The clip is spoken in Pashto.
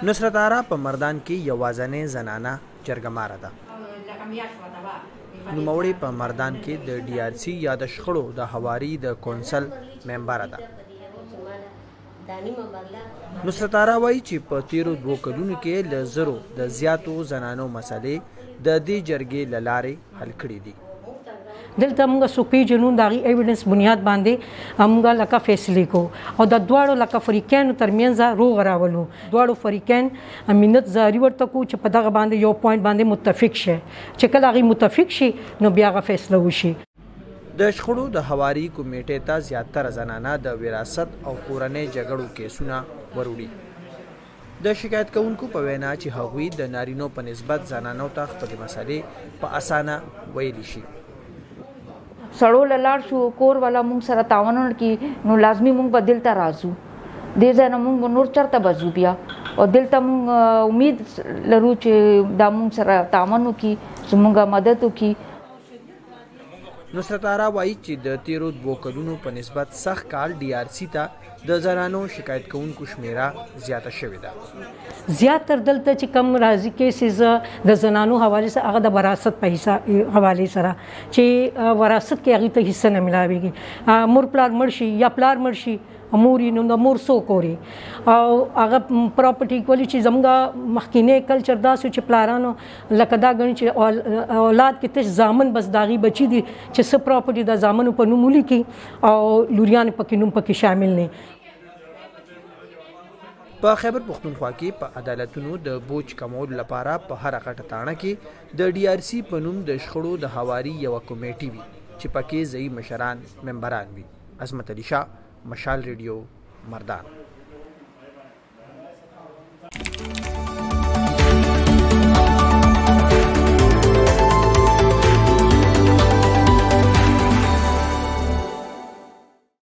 نصرت آرا په مردان کې یوازینۍ زنانه جرګماره ده. نوموړې په مردان کې د DRC یا د شخړو د هواري د کونسل ممبره ده. نصرت آرا وایي چې په تیرو 2 کلونو کې له زرو د زیاتو زنانو مسلې د دې جرګې له لارې حل کړي دي. دلته موږ څوک پیژنو د هغې ایویډنس بنیاد باندې موږ لکه فیصلې کوو او د دواړو لکه فریقینو ترمنځ روغ راولو. دواړو فریقین امینت زاري ورته کوو چې په دغه باندې یو پوینټ باندې متفق شي، چې کله هغې متفق شي نو بیا هغه فیصله وشي. د شخړو د هواري کمیټې ته زیاتره زنانه د وراثت او کورنۍ جګړو کیسونه وروړي. د شکایت کوونکو په وینا چې هغوی د نارینو په نسبت زنانو ته خپلې مسلې په اسانه ویلی شي. سړو لاړ شو کور والا مونږ سره تعاون وکړي نو لازمي مونږ به دلته راځو. دې ځای نه مونږ نور چېرته به ځو بیا او دلته مونږ امید لرو چې دا مونږ سره تعاون وکړي، زموږ مدد وکړي. نصرت آرا وایي چې د تیرو 2 کلونو په نسبت سخت کال DRC ته د زنانو شکایت کوونکو شمیره زیاته شوې ده. زیاتر دلته چې کم راځي کیسز د زنانو حوالې سره هغه د وراثت په حوالې سره چې وراثت کې هغې ته حصه نه ملاویږي. مور پلار مړ شي یا پلار مړ شي مور نو د مور څوک اوري او هغه پراپرټي کولی چې زموږ مخکینی کلچر داسې چې پلارانو لکه دا ګڼي چې اولاد کې تش زامن بس د هغې بچي دي چې څه پراپرټي د زامنو په نوم ولیکي او لوریانې پکې نوم پکې شامل نه. په خیبر پښتونخوا کې په عدالتونو د بوج کمولو لپاره په هره غټه تاڼه کې د DRC په نوم د شخړو د هواري یوه کمیټې وي چې پکې ځایي مشران ممبران وي. عظمت علي شاه، مشال ریډیو، مردان.